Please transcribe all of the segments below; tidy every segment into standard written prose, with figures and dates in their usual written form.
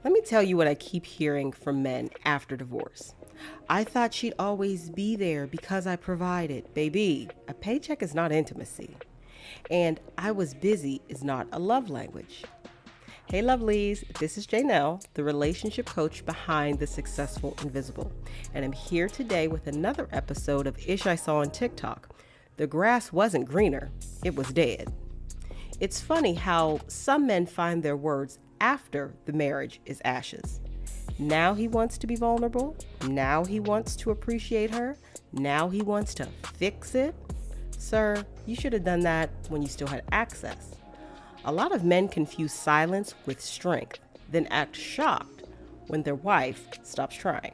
Let me tell you what I keep hearing from men after divorce. I thought she'd always be there because I provided. Baby, a paycheck is not intimacy. And I was busy is not a love language. Hey, lovelies, this is Janelle, the relationship coach behind The Successful Invisible. And I'm here today with another episode of Ish I Saw on TikTok. The grass wasn't greener, it was dead. It's funny how some men find their words after the marriage is ashes. Now he wants to be vulnerable. Now he wants to appreciate her. Now he wants to fix it. Sir, you should have done that when you still had access. A lot of men confuse silence with strength, then act shocked when their wife stops trying.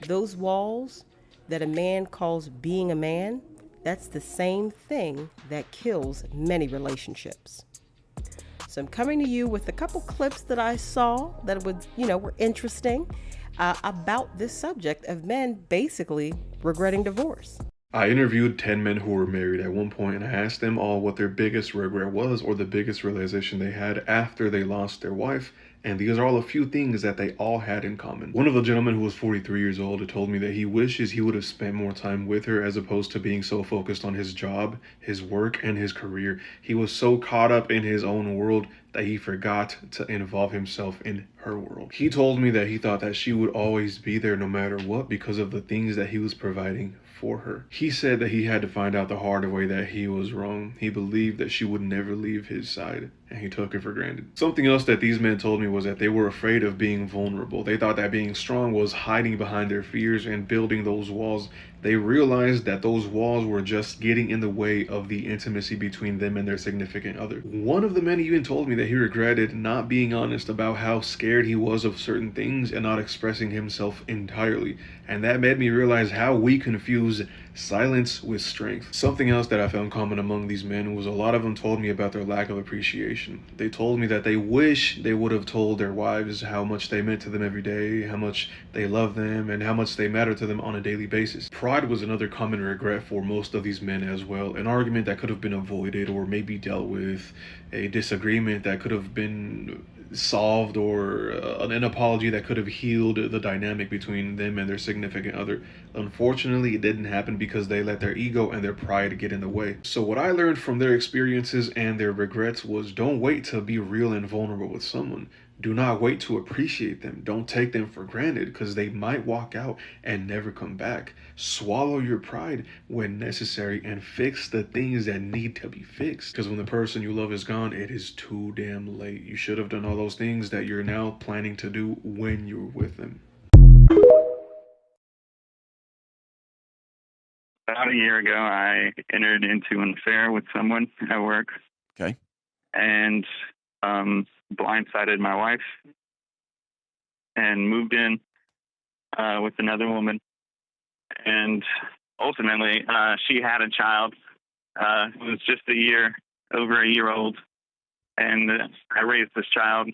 Those walls that a man calls being a man, that's the same thing that kills many relationships. So I'm coming to you with a couple clips that I saw that were interesting about this subject of men basically regretting divorce. I interviewed 10 men who were married at one point and I asked them all what their biggest regret was or the biggest realization they had after they lost their wife. And these are all a few things that they all had in common. One of the gentlemen who was 43 years old told me that he wishes he would have spent more time with her as opposed to being so focused on his job, his work, and his career. He was so caught up in his own world that he forgot to involve himself in her world. He told me that he thought that she would always be there no matter what because of the things that he was providing for her. He said that he had to find out the hard way that he was wrong. He believed that she would never leave his side, and he took it for granted. Something else that these men told me was that they were afraid of being vulnerable. They thought that being strong was hiding behind their fears and building those walls. They realized that those walls were just getting in the way of the intimacy between them and their significant other. One of the men even told me that he regretted not being honest about how scared he was of certain things and not expressing himself entirely. And that made me realize how we confuse silence with strength. Something else that I found common among these men was a lot of them told me about their lack of appreciation. They told me that they wish they would have told their wives how much they meant to them every day, how much they love them, and how much they matter to them on a daily basis. Pride was another common regret for most of these men as well. An argument that could have been avoided or maybe dealt with, a disagreement that could have been solved, or an apology that could have healed the dynamic between them and their significant other. Unfortunately, it didn't happen because they let their ego and their pride get in the way. So what I learned from their experiences and their regrets was don't wait to be real and vulnerable with someone. Do not wait to appreciate them. Don't take them for granted because they might walk out and never come back. Swallow your pride when necessary and fix the things that need to be fixed. Because when the person you love is gone, it is too damn late. You should have done all those things that you're now planning to do when you're with them. About a year ago, I entered into an affair with someone at work. Okay. And blindsided my wife and moved in with another woman. And ultimately, she had a child who was just over a year old. And I raised this child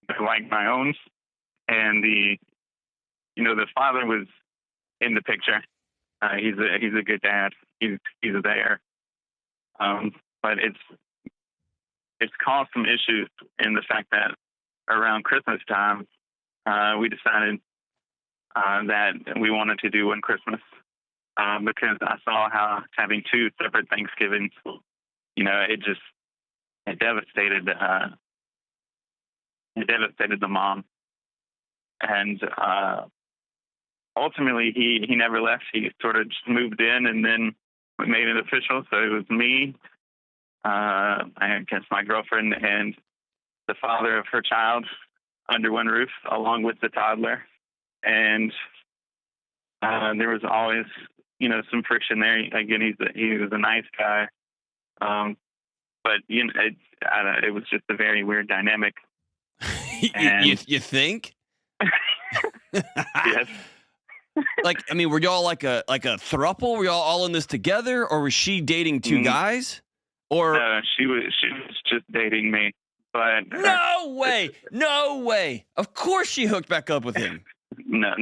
like my own. And the father was in the picture. He's a good dad. He's there. But it's caused some issues in the fact that around Christmas time, we decided that we wanted to do one Christmas because I saw how having two separate Thanksgivings, it devastated the mom. And ultimately, he never left. He sort of just moved in, and then we made it official. So it was me, I guess my girlfriend, and the father of her child under one roof, along with the toddler. And there was always, some friction there. Again, he was a nice guy, but it was just a very weird dynamic. You think? Yes. Were y'all like a throuple? Were y'all all in this together, or was she dating two guys? Or no, she was just dating me. But no way! Of course she hooked back up with him. No.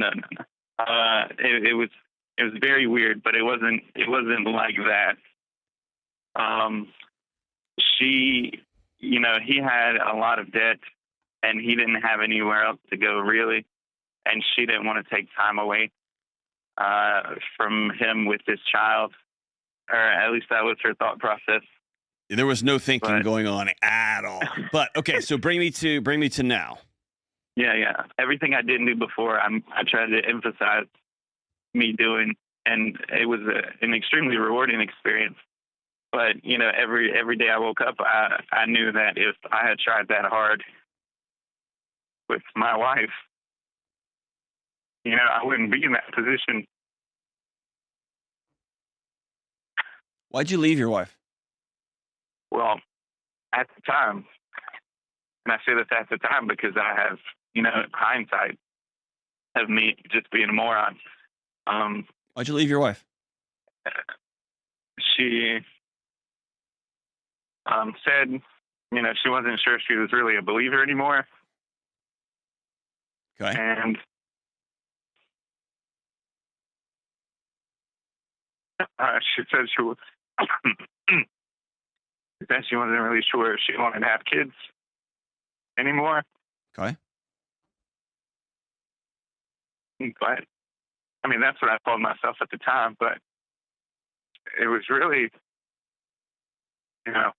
It was very weird, but it wasn't like that. He had a lot of debt and he didn't have anywhere else to go really, and she didn't want to take time away from him with this child, or at least that was her thought process. There was no thinking But going on at all. But okay, so bring me to now. yeah, everything I didn't do before, I tried to emphasize me doing, and it was an extremely rewarding experience. But you know, every day I woke up, I knew that if I had tried that hard with my wife, you know, I wouldn't be in that position. Why'd you leave your wife? Well, at the time, and I say this at the time because I have, you know, hindsight of me just being a moron. Why'd you leave your wife? She said, you know, she wasn't sure if she was really a believer anymore. Okay. And she said she was, that she wasn't really sure if she wanted to have kids anymore. Okay. But I mean, that's what I told myself at the time. But it was really, you know,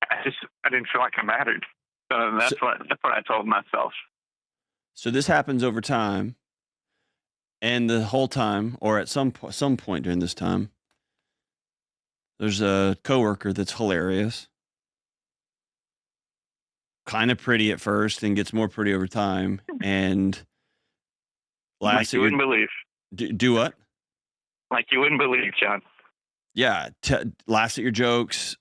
I didn't feel like I mattered. So that's what I told myself. So this happens over time, and the whole time, or at some point during this time, there's a coworker that's hilarious, kind of pretty at first, and gets more pretty over time, and Like you wouldn't believe. Do what? Like you wouldn't believe, John. Yeah, laughs at your jokes.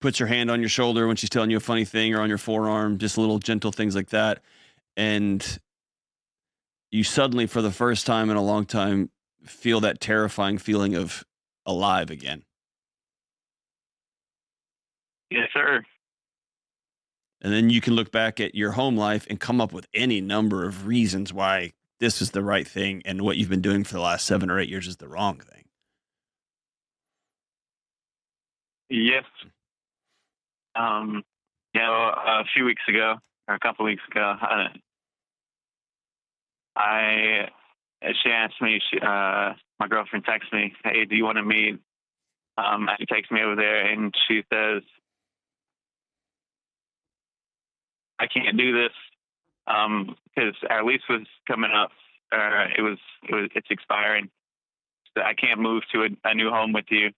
Puts her hand on your shoulder when she's telling you a funny thing, or on your forearm, just little gentle things like that. And you suddenly, for the first time in a long time, feel that terrifying feeling of alive again. Yes, sir. And then you can look back at your home life and come up with any number of reasons why this is the right thing and what you've been doing for the last 7 or 8 years is the wrong thing. Yes. You know, a few weeks ago, or a couple weeks ago, she asked me, my girlfriend texted me, "Hey, do you want to meet?" She takes me over there, and she says, "I can't do this because our lease was coming up. It's expiring. So I can't move to a new home with you.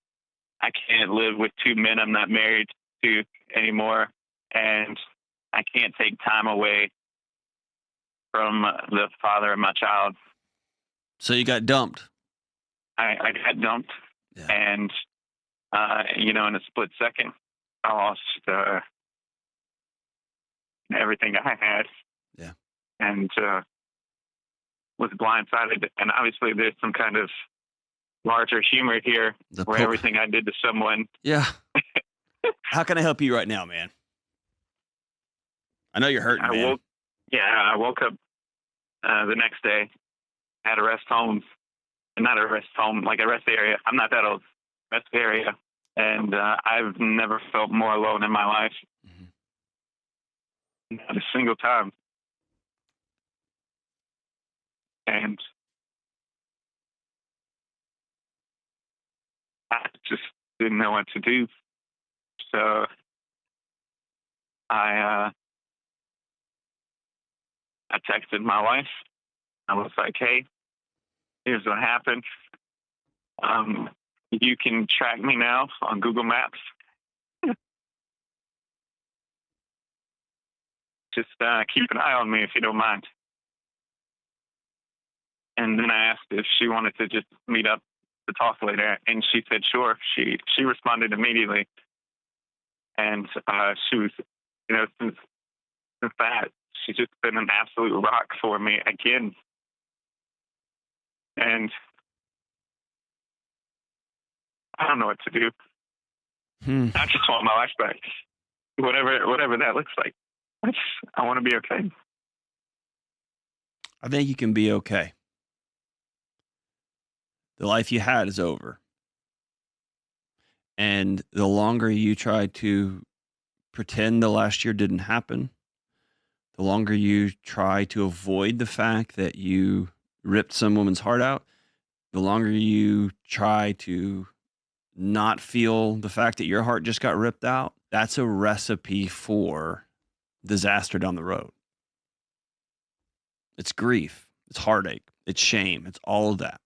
I can't live with 2 men I'm not married to anymore, and I can't take time away from the father of my child." So you got dumped. I got dumped, Yeah. and you know, in a split second, I lost everything I had. Yeah. And was blindsided. And obviously, there's some kind of larger humor here, where everything I did to someone. Yeah. How can I help you right now, man? I know you're hurting, man. I woke up the next day at a rest home. Not a rest home, like a rest area. I'm not that old. Rest area. And I've never felt more alone in my life. Mm-hmm. Not a single time. And I just didn't know what to do. So I texted my wife. I was like, "Hey, here's what happened. You can track me now on Google Maps. Just keep an eye on me if you don't mind." And then I asked if she wanted to just meet up to talk later, and she said sure. She responded immediately, and she was, you know, since that, she's just been an absolute rock for me again. And I don't know what to do. I just want my life back, whatever that looks like. I want to be okay. I think you can be okay. The life you had is over. And the longer you try to pretend the last year didn't happen, the longer you try to avoid the fact that you ripped some woman's heart out, the longer you try to not feel the fact that your heart just got ripped out, that's a recipe for disaster down the road. It's grief, it's heartache, it's shame, it's all of that.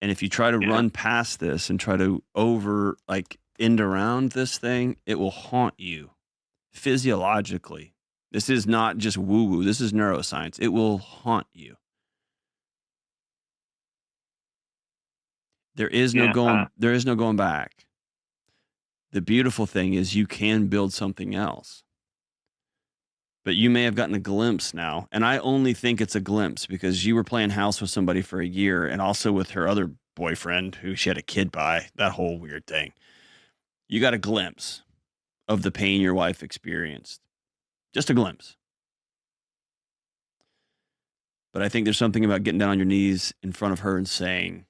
And if you try to run past this and try to end around this thing, it will haunt you physiologically. This is not just woo-woo. This is neuroscience. It will haunt you. There is no going back. The beautiful thing is you can build something else. But you may have gotten a glimpse now. And I only think it's a glimpse because you were playing house with somebody for a year and also with her other boyfriend who she had a kid by, that whole weird thing. You got a glimpse of the pain your wife experienced. Just a glimpse. But I think there's something about getting down on your knees in front of her and saying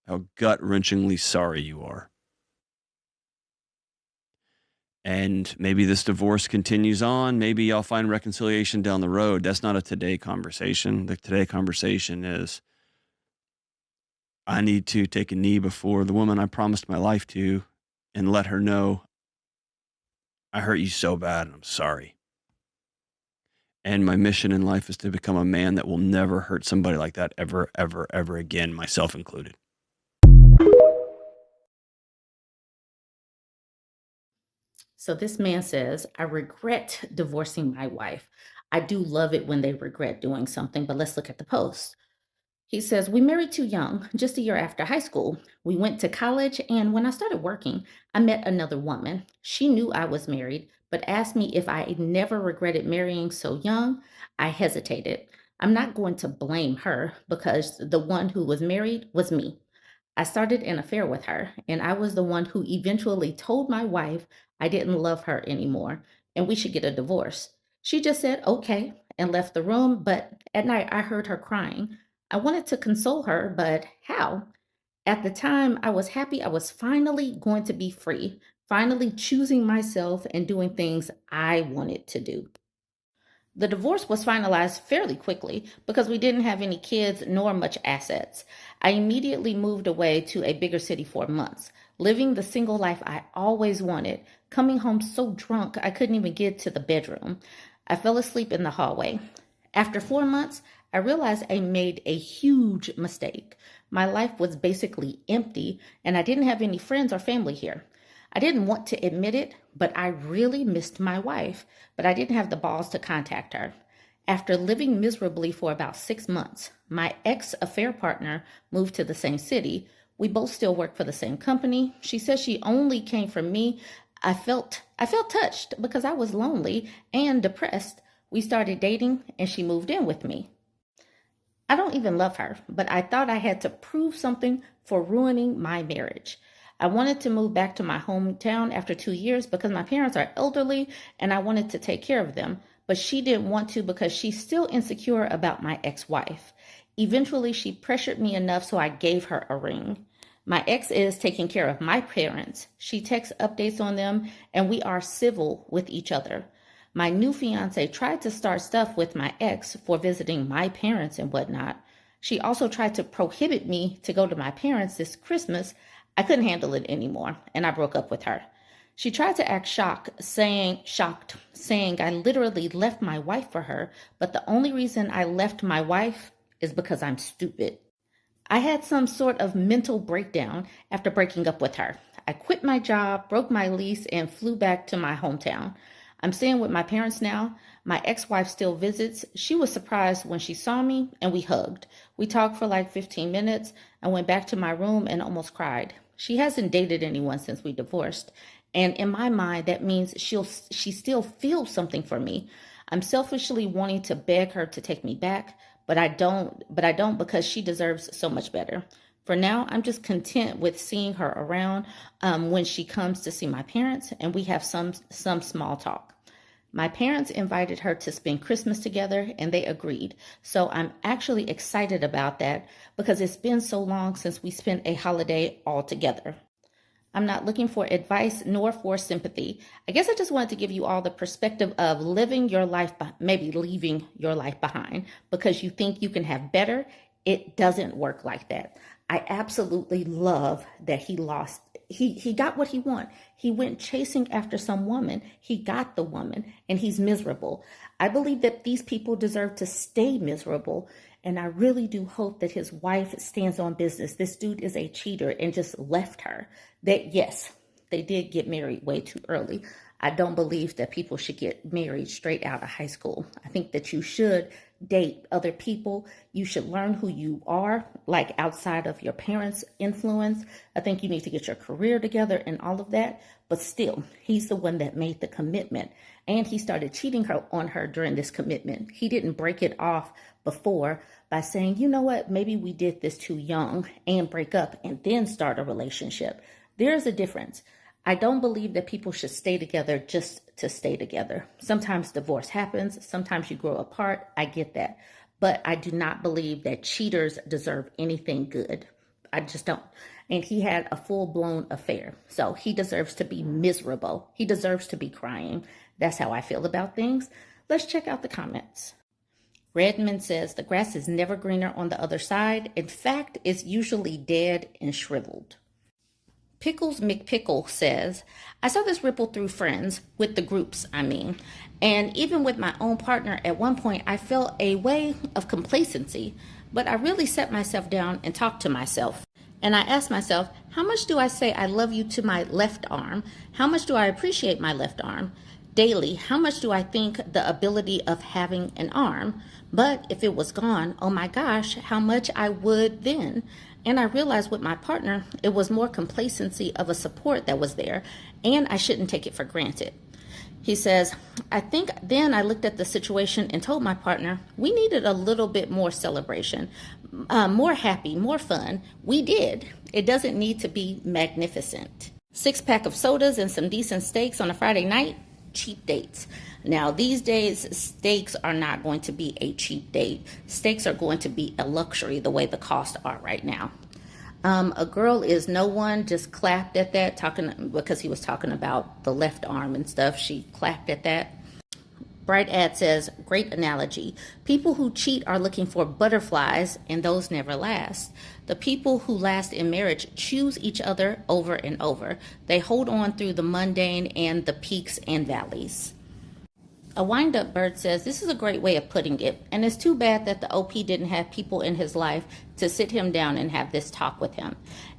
how gut-wrenchingly sorry you are. And maybe this divorce continues on. Maybe y'all find reconciliation down the road. That's not a today conversation. The today conversation is, I need to take a knee before the woman I promised my life to and let her know I hurt you so bad and I'm sorry. And my mission in life is to become a man that will never hurt somebody like that ever, ever, ever again, myself included. So this man says, I regret divorcing my wife. I do love it when they regret doing something, but let's look at the post. He says, we married too young, just a year after high school. We went to college, and when I started working, I met another woman. She knew I was married, but asked me if I never regretted marrying so young. I hesitated. I'm not going to blame her because the one who was married was me. I started an affair with her, and I was the one who eventually told my wife I didn't love her anymore and we should get a divorce. She just said, okay, and left the room, but at night I heard her crying. I wanted to console her, but how? At the time, I was happy I was finally going to be free, finally choosing myself and doing things I wanted to do. The divorce was finalized fairly quickly because we didn't have any kids nor much assets. I immediately moved away to a bigger city for months, living the single life I always wanted, coming home so drunk I couldn't even get to the bedroom. I fell asleep in the hallway. After 4 months, I realized I made a huge mistake. My life was basically empty, and I didn't have any friends or family here. I didn't want to admit it, but I really missed my wife, but I didn't have the balls to contact her. After living miserably for about 6 months, my ex-affair partner moved to the same city. We both still work for the same company. She says she only came for me. I felt touched because I was lonely and depressed. We started dating and she moved in with me. I don't even love her, but I thought I had to prove something for ruining my marriage. I wanted to move back to my hometown after 2 years because my parents are elderly and I wanted to take care of them, but she didn't want to because she's still insecure about my ex-wife. Eventually, she pressured me enough so I gave her a ring. My ex is taking care of my parents. She texts updates on them and we are civil with each other. My new fiance tried to start stuff with my ex for visiting my parents and whatnot. She also tried to prohibit me to go to my parents this Christmas. I couldn't handle it anymore, and I broke up with her. She tried to act shocked, saying I literally left my wife for her, but the only reason I left my wife is because I'm stupid. I had some sort of mental breakdown after breaking up with her. I quit my job, broke my lease, and flew back to my hometown. I'm staying with my parents now. My ex-wife still visits. She was surprised when she saw me and we hugged. We talked for like 15 minutes. I went back to my room and almost cried. She hasn't dated anyone since we divorced. And in my mind, that means she still feels something for me. I'm selfishly wanting to beg her to take me back, but I don't because she deserves so much better. For now, I'm just content with seeing her around when she comes to see my parents and we have some small talk. My parents invited her to spend Christmas together and they agreed. So I'm actually excited about that because it's been so long since we spent a holiday all together. I'm not looking for advice nor for sympathy. I guess I just wanted to give you all the perspective of living your life, maybe leaving your life behind because you think you can have better. It doesn't work like that. I absolutely love that he lost. He got what he wanted. He went chasing after some woman. He got the woman and he's miserable. I believe that these people deserve to stay miserable. And I really do hope that his wife stands on business. This dude is a cheater and just left her. That yes, they did get married way too early. I don't believe that people should get married straight out of high school. I think that you should date other people. You should learn who you are, like outside of your parents' influence. I think you need to get your career together and all of that. But still, he's the one that made the commitment. And he started cheating on her during this commitment. He didn't break it off before by saying, you know what, maybe we did this too young and break up and then start a relationship. There's a difference. I don't believe that people should stay together just to stay together. Sometimes divorce happens. Sometimes you grow apart. I get that. But I do not believe that cheaters deserve anything good. I just don't. And he had a full-blown affair. So he deserves to be miserable. He deserves to be crying. That's how I feel about things. Let's check out the comments. Redmond says, the grass is never greener on the other side. In fact, it's usually dead and shriveled. Pickles McPickle says, I saw this ripple through friends, with the groups, and even with my own partner at one point, I felt a way of complacency, but I really set myself down and talked to myself. And I asked myself, how much do I say I love you to my left arm? How much do I appreciate my left arm? Daily, how much do I think the ability of having an arm? But if it was gone, oh my gosh, how much I would then. And I realized with my partner, it was more complacency of a support that was there, and I shouldn't take it for granted. He says, I think then I looked at the situation and told my partner, we needed a little bit more celebration, more happy, more fun. We did. It doesn't need to be magnificent. 6-pack of sodas and some decent steaks on a Friday night, cheap dates. Now, these days, steaks are not going to be a cheap date. Steaks are going to be a luxury the way the costs are right now. A girl is no one, just clapped at that, because he was talking about the left arm and stuff. She clapped at that. Bright Ad says, great analogy. People who cheat are looking for butterflies, and those never last. The people who last in marriage choose each other over and over. They hold on through the mundane and the peaks and valleys. A wind-up bird says, this is a great way of putting it, and it's too bad that the OP didn't have people in his life to sit him down and have this talk with him.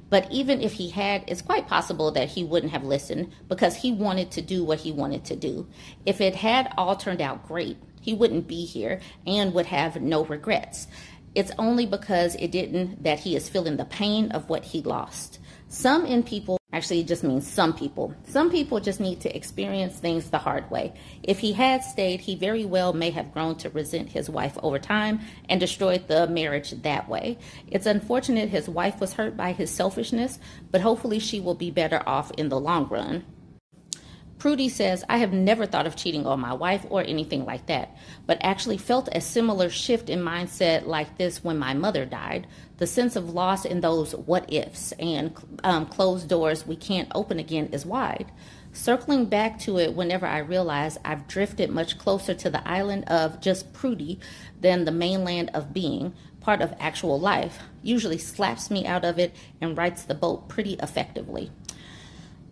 But even if he had, it's quite possible that he wouldn't have listened because he wanted to do what he wanted to do. If it had all turned out great, he wouldn't be here and would have no regrets. It's only because it didn't that he is feeling the pain of what he lost. Actually, it just means some people. Some people just need to experience things the hard way. If he had stayed, he very well may have grown to resent his wife over time and destroyed the marriage that way. It's unfortunate his wife was hurt by his selfishness, but hopefully she will be better off in the long run. Prudy says, I have never thought of cheating on my wife or anything like that, but actually felt a similar shift in mindset like this when my mother died. The sense of loss in those what ifs and closed doors we can't open again is wide. Circling back to it whenever I realize I've drifted much closer to the island of just Prudy than the mainland of being, part of actual life, usually slaps me out of it and rights the boat pretty effectively.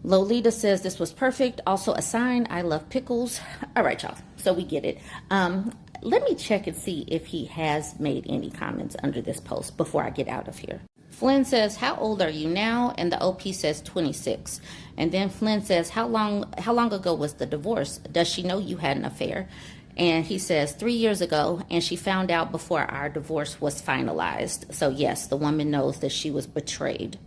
Lolita says this was perfect. Also a sign. I love pickles. All right, y'all. So we get it. Let me check and see if he has made any comments under this post before I get out of here. Flynn says, how old are you now? And the OP says 26. And then Flynn says, how long ago was the divorce? Does she know you had an affair? And he says 3 years ago, and she found out before our divorce was finalized. So yes, the woman knows that she was betrayed.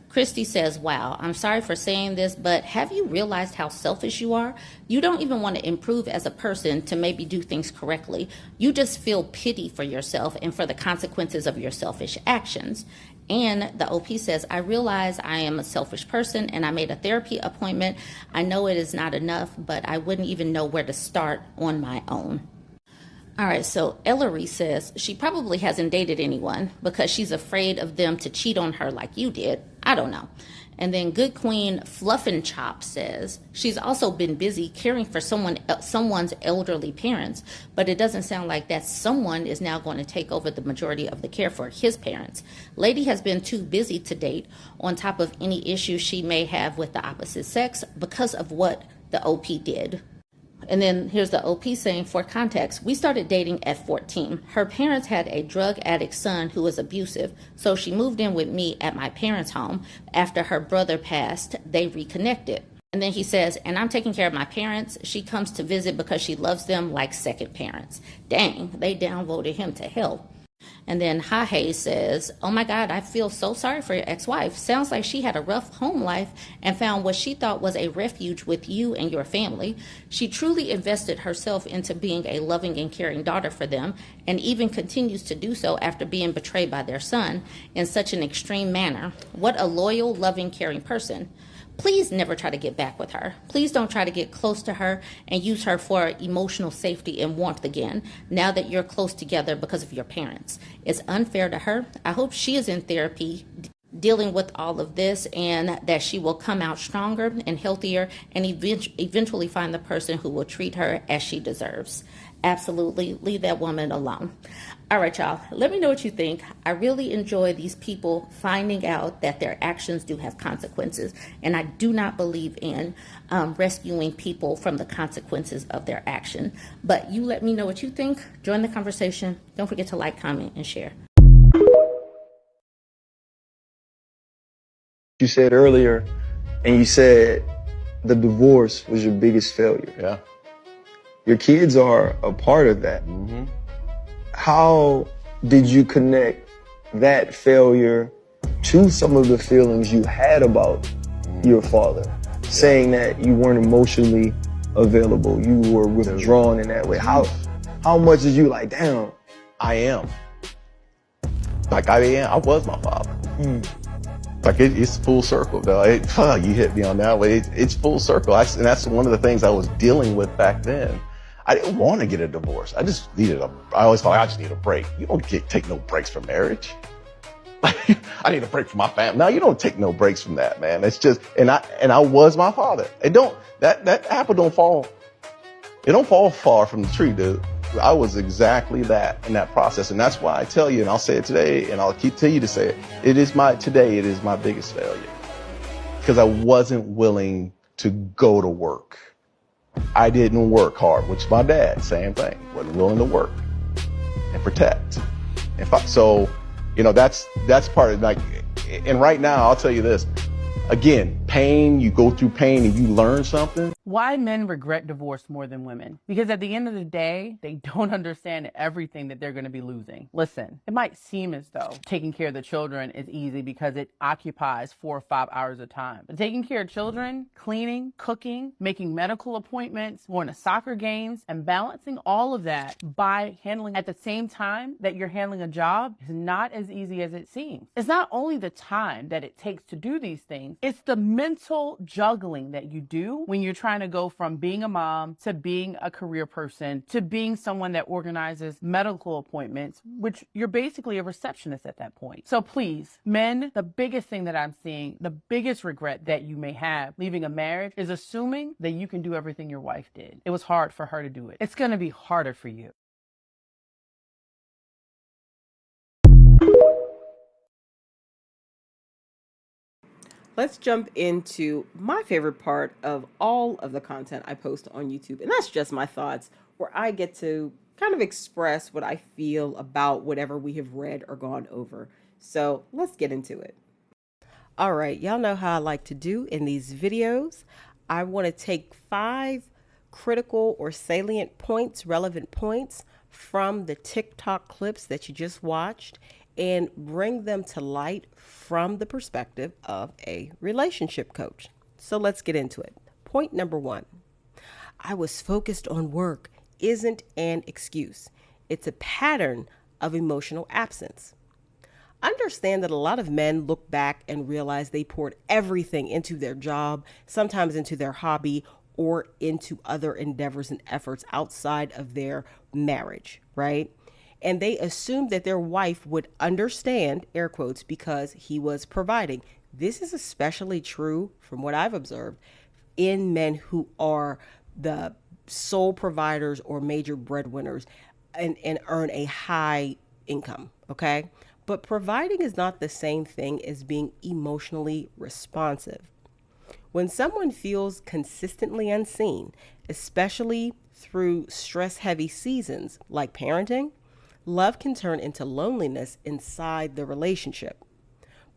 Christy says, wow, I'm sorry for saying this, but have you realized how selfish you are? You don't even want to improve as a person to maybe do things correctly. You just feel pity for yourself and for the consequences of your selfish actions. And the OP says, I realize I am a selfish person and I made a therapy appointment. I know it is not enough, but I wouldn't even know where to start on my own. All right, so Ellery says she probably hasn't dated anyone because she's afraid of them to cheat on her like you did. I don't know. And then Good Queen Fluffin' Chop says she's also been busy caring for someone's elderly parents, but it doesn't sound like that someone is now going to take over the majority of the care for his parents. Lady has been too busy to date, on top of any issues she may have with the opposite sex because of what the OP did. And then here's the OP saying, for context, we started dating at 14. Her parents had a drug addict son who was abusive, so she moved in with me at my parents' home. After her brother passed, they reconnected. And then he says, and I'm taking care of my parents. She comes to visit because she loves them like second parents. Dang, they downvoted him to hell. And then Hahe says, oh my God, I feel so sorry for your ex-wife. Sounds like she had a rough home life and found what she thought was a refuge with you and your family. She truly invested herself into being a loving and caring daughter for them, and even continues to do so after being betrayed by their son in such an extreme manner. What a loyal, loving, caring person. Please never try to get back with her. Please don't try to get close to her and use her for emotional safety and warmth again, now that you're close together because of your parents. It's unfair to her. I hope she is in therapy dealing with all of this, and that she will come out stronger and healthier and eventually find the person who will treat her as she deserves. Absolutely, leave that woman alone. All right, y'all, let me know what you think. I really enjoy these people finding out that their actions do have consequences, and I do not believe in rescuing people from the consequences of their action. But you let me know what you think. Join the conversation. Don't forget to like, comment, and share. You said earlier, and you said the divorce was your biggest failure. Yeah. Your kids are a part of that. Mm-hmm. How did you connect that failure to some of the feelings you had about your father? Saying that you weren't emotionally available, you were withdrawn in that way. How much did you like, damn? I am. Like I am. I was my father. Like it's full circle, though. You hit me on that way. It's full circle. And that's one of the things I was dealing with back then. I didn't want to get a divorce. I just needed I always thought I just need a break. You don't take no breaks from marriage. I need a break from my family. No, you don't take no breaks from that, man. It's just, and I was my father. That apple don't fall. It don't fall far from the tree, dude. I was exactly that in that process. And that's why I tell you, and I'll say it today, and I'll continue to say it. It is my biggest failure. Because I wasn't willing to go to work. I didn't work hard, which my dad, same thing, wasn't willing to work and protect. So, that's part of like, and right now, I'll tell you this, again, pain, you go through pain and you learn something. Why men regret divorce more than women? Because at the end of the day, they don't understand everything that they're going to be losing. Listen, it might seem as though taking care of the children is easy because it occupies 4 or 5 hours of time. But taking care of children, cleaning, cooking, making medical appointments, going to soccer games, and balancing all of that by handling at the same time that you're handling a job is not as easy as it seems. It's not only the time that it takes to do these things, it's the mental juggling that you do when you're trying to go from being a mom to being a career person to being someone that organizes medical appointments, which you're basically a receptionist at that point. So please, men, the biggest thing that I'm seeing, the biggest regret that you may have leaving a marriage is assuming that you can do everything your wife did. It was hard for her to do it. It's going to be harder for you. Let's jump into my favorite part of all of the content I post on YouTube. And that's just my thoughts, where I get to kind of express what I feel about whatever we have read or gone over. So let's get into it. All right, y'all know how I like to do in these videos. I want to take 5 critical or salient points, relevant points from the TikTok clips that you just watched, and bring them to light from the perspective of a relationship coach. So let's get into it. Point number 1, I was focused on work isn't an excuse. It's a pattern of emotional absence. Understand that a lot of men look back and realize they poured everything into their job, sometimes into their hobby, or into other endeavors and efforts outside of their marriage, right? And they assumed that their wife would understand, air quotes, because he was providing. This is especially true from what I've observed in men who are the sole providers or major breadwinners and earn a high income, okay? But providing is not the same thing as being emotionally responsive. When someone feels consistently unseen, especially through stress-heavy seasons like parenting, love can turn into loneliness inside the relationship.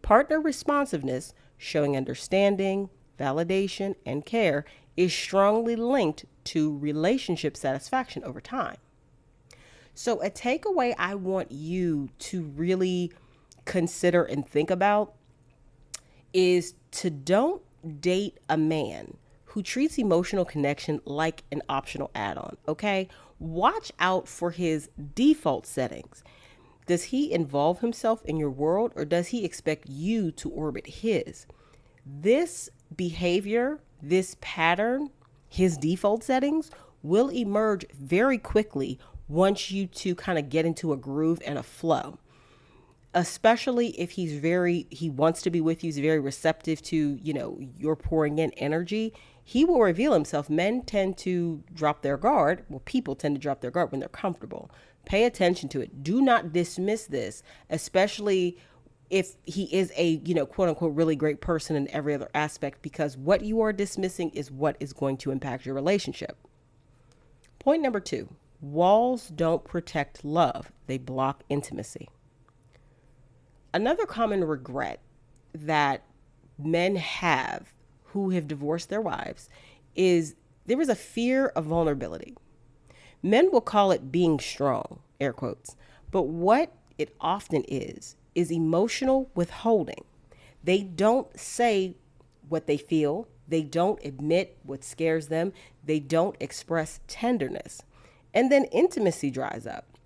Partner responsiveness, showing understanding, validation, and care, is strongly linked to relationship satisfaction over time. So, a takeaway I want you to really consider and think about is to don't date a man who treats emotional connection like an optional add-on, okay? Watch out for his default settings. Does he involve himself in your world, or does he expect you to orbit his? This behavior, this pattern, his default settings will emerge very quickly once you two kind of get into a groove and a flow. Especially if he wants to be with you, he's very receptive to, you're pouring in energy, he will reveal himself. Men tend to drop their guard. Well, people tend to drop their guard when they're comfortable. Pay attention to it. Do not dismiss this, especially if he is a, quote unquote, really great person in every other aspect, because what you are dismissing is what is going to impact your relationship. Point number 2, walls don't protect love. They block intimacy. Another common regret that men have who have divorced their wives is there is a fear of vulnerability. Men will call it being strong, air quotes, but what it often is emotional withholding. They don't say what they feel. They don't admit what scares them. They don't express tenderness. And then intimacy dries up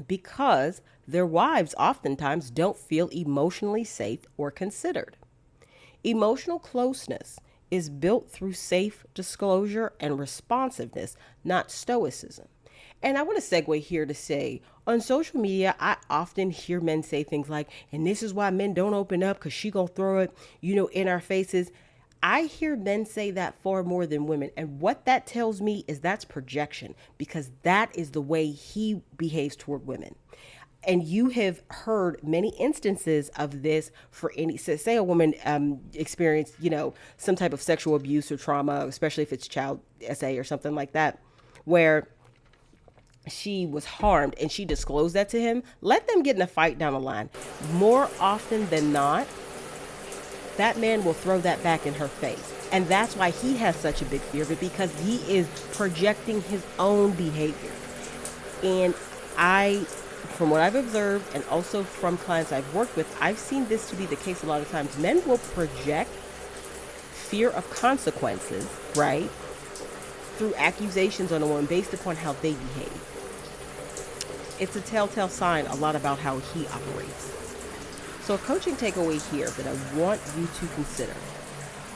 because their wives oftentimes don't feel emotionally safe or considered. Emotional closeness is built through safe disclosure and responsiveness, not stoicism. And I want to segue here to say, on social media, I often hear men say things like, and this is why men don't open up because she gonna throw it, in our faces. I hear men say that far more than women. And what that tells me is that's projection, because that is the way he behaves toward women. And you have heard many instances of this for say a woman experienced, some type of sexual abuse or trauma, especially if it's child SA or something like that, where she was harmed and she disclosed that to him. Let them get in a fight down the line. More often than not, that man will throw that back in her face. And that's why he has such a big fear of it, because he is projecting his own behavior. And from what I've observed and also from clients I've worked with, I've seen this to be the case a lot of times. Men will project fear of consequences, right, through accusations on a woman based upon how they behave. It's a telltale sign a lot about how he operates. So a coaching takeaway here that I want you to consider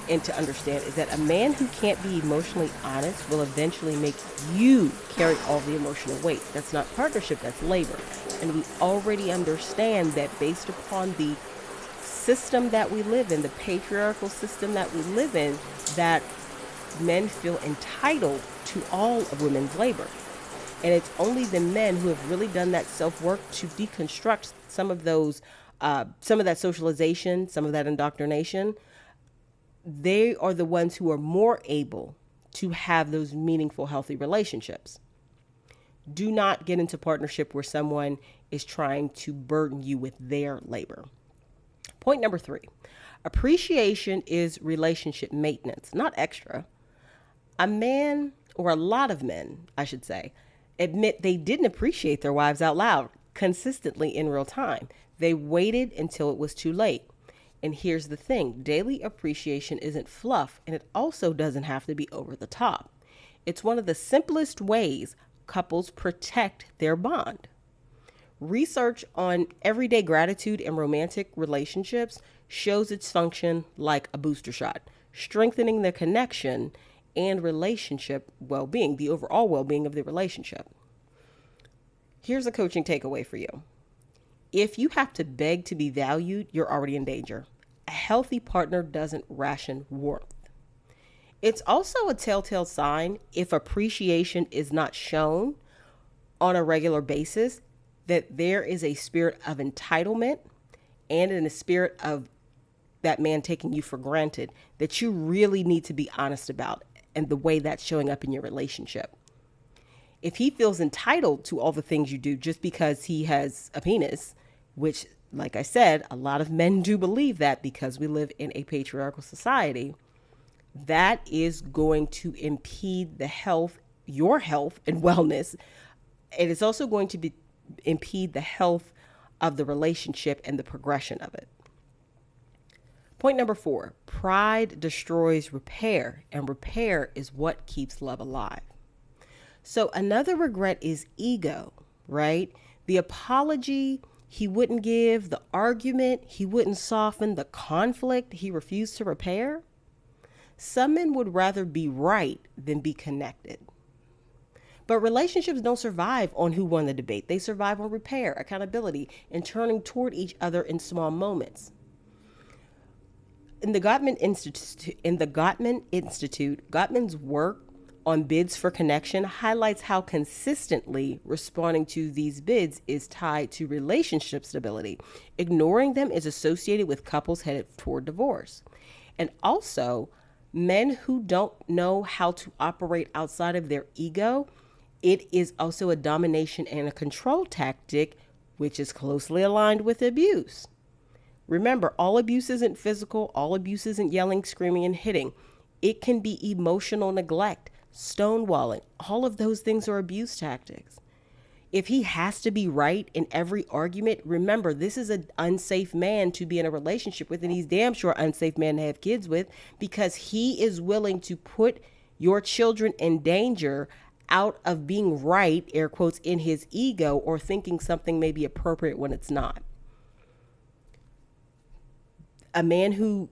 and to understand is that a man who can't be emotionally honest will eventually make you carry all the emotional weight. That's not partnership, that's labor. And we already understand that based upon the system that we live in, the patriarchal system that we live in, that men feel entitled to all of women's labor. And it's only the men who have really done that self-work to deconstruct some of that socialization, some of that indoctrination. They are the ones who are more able to have those meaningful, healthy relationships. Do not get into partnership where someone is trying to burden you with their labor. Point number 3, appreciation is relationship maintenance, not extra. A man, or a lot of men, I should say, admit they didn't appreciate their wives out loud consistently in real time. They waited until it was too late. And here's the thing, daily appreciation isn't fluff, and it also doesn't have to be over the top. It's one of the simplest ways couples protect their bond. Research on everyday gratitude in romantic relationships shows its function like a booster shot, strengthening the connection and relationship well-being, the overall well-being of the relationship. Here's a coaching takeaway for you. If you have to beg to be valued, you're already in danger. A healthy partner doesn't ration warmth. It's also a telltale sign if appreciation is not shown on a regular basis that there is a spirit of entitlement and in a spirit of that man taking you for granted that you really need to be honest about and the way that's showing up in your relationship. If he feels entitled to all the things you do just because he has a penis, which, like I said, a lot of men do believe that because we live in a patriarchal society, that is going to impede the health, your health and wellness. It is also going to impede the health of the relationship and the progression of it. Point number 4, pride destroys repair, and repair is what keeps love alive. So another regret is ego, right? The apology he wouldn't give, the argument he wouldn't soften, the conflict he refused to repair. Some men would rather be right than be connected. But relationships don't survive on who won the debate. They survive on repair, accountability, and turning toward each other in small moments. In the Gottman Institute, Gottman's work on bids for connection highlights how consistently responding to these bids is tied to relationship stability. Ignoring them is associated with couples headed toward divorce. And also, men who don't know how to operate outside of their ego, it is also a domination and a control tactic, which is closely aligned with abuse. Remember, all abuse isn't physical. All abuse isn't yelling, screaming, and hitting. It can be emotional neglect, stonewalling. All of those things are abuse tactics. If he has to be right in every argument, remember, this is an unsafe man to be in a relationship with, and he's damn sure an unsafe man to have kids with, because he is willing to put your children in danger out of being right, air quotes, in his ego or thinking something may be appropriate when it's not. A man who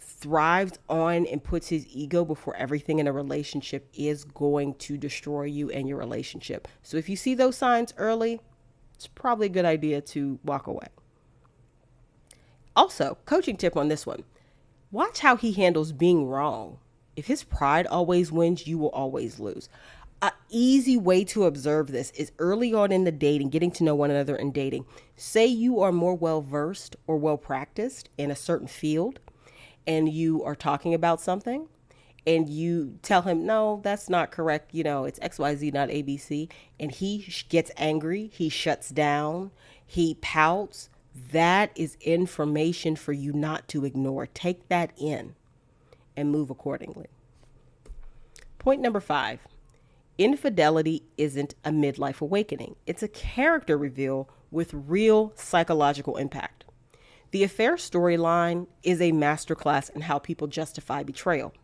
thrives on and puts his ego before everything in a relationship is going to destroy you and your relationship. So if you see those signs early, it's probably a good idea to walk away. Also, coaching tip on this one. Watch how he handles being wrong. If his pride always wins, you will always lose. An easy way to observe this is early on in the dating, getting to know one another in dating. Say you are more well-versed or well-practiced in a certain field, and you are talking about something, and you tell him, no, that's not correct. You know, it's XYZ, not ABC. And he gets angry. He shuts down. He pouts. That is information for you not to ignore. Take that in and move accordingly. Point number 5. Infidelity isn't a midlife awakening. It's a character reveal with real psychological impact. The affair storyline is a masterclass in how people justify betrayal.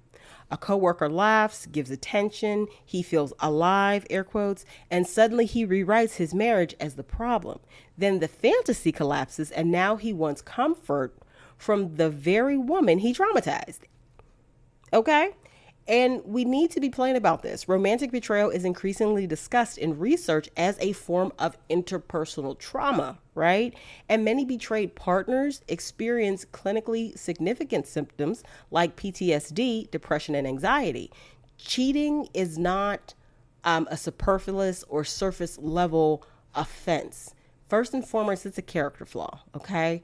A coworker laughs, gives attention, he feels alive, air quotes, and suddenly he rewrites his marriage as the problem. Then the fantasy collapses, and now he wants comfort from the very woman he traumatized. Okay? And we need to be plain about this. Romantic betrayal is increasingly discussed in research as a form of interpersonal trauma, right? And many betrayed partners experience clinically significant symptoms like PTSD, depression, and anxiety. Cheating is not a superfluous or surface level offense. First and foremost, it's a character flaw, okay?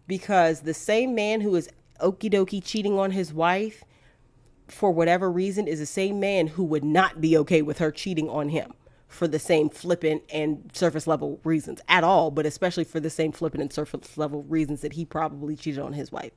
Because the same man who is okie dokie cheating on his wife for whatever reason is the same man who would not be okay with her cheating on him for the same flippant and surface level reasons at all, but especially for the same flippant and surface level reasons that he probably cheated on his wife.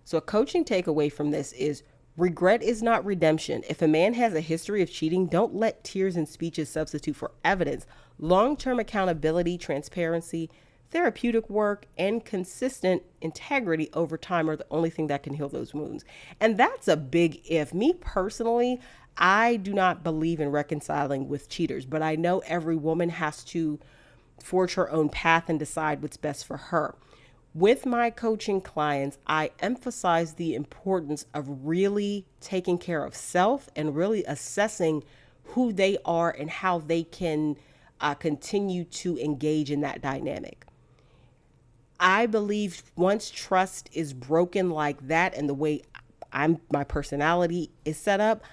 So a coaching takeaway from this is regret is not redemption. If a man has a history of cheating, don't let tears and speeches substitute for evidence. Long-term accountability, transparency, therapeutic work, and consistent integrity over time are the only thing that can heal those wounds. And that's a big if. Me personally, I do not believe in reconciling with cheaters, but I know every woman has to forge her own path and decide what's best for her. With my coaching clients, I emphasize the importance of really taking care of self and really assessing who they are and how they can continue to engage in that dynamic. I believe once trust is broken like that and the way my personality is set up,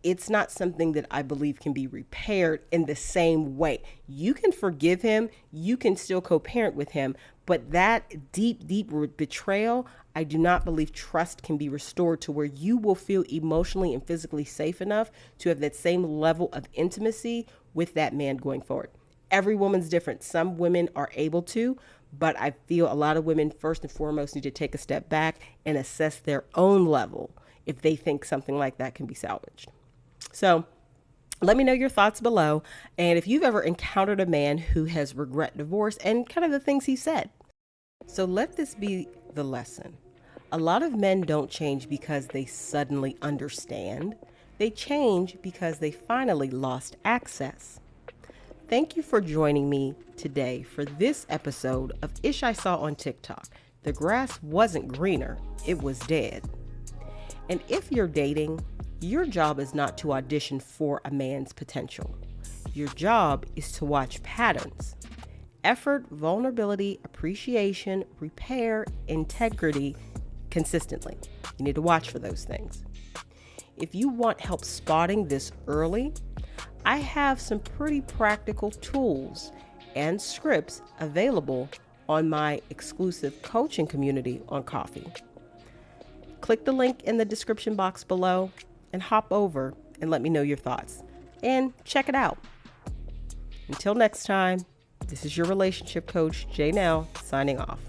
it's not something that I believe can be repaired in the same way. You can forgive him, you can still co-parent with him, but that deep betrayal, I do not believe trust can be restored to where you will feel emotionally and physically safe enough to have that same level of intimacy with that man going forward. Every woman's different. Some women are able to, but I feel a lot of women first and foremost need to take a step back and assess their own level if they think something like that can be salvaged. So let me know your thoughts below. And if you've ever encountered a man who has regret divorce and kind of the things he said. So let this be the lesson. A lot of men don't change because they suddenly understand. They change because they finally lost access. Thank you for joining me today for this episode of Ish I Saw on TikTok. The grass wasn't greener, it was dead. And if you're dating, your job is not to audition for a man's potential. Your job is to watch patterns. Effort, vulnerability, appreciation, repair, integrity consistently. You need to watch for those things. If you want help spotting this early, I have some pretty practical tools and scripts available on my exclusive coaching community on Coffee. Click the link in the description box below and hop over and let me know your thoughts. And check it out. Until next time, this is your relationship coach, Jay Now, signing off.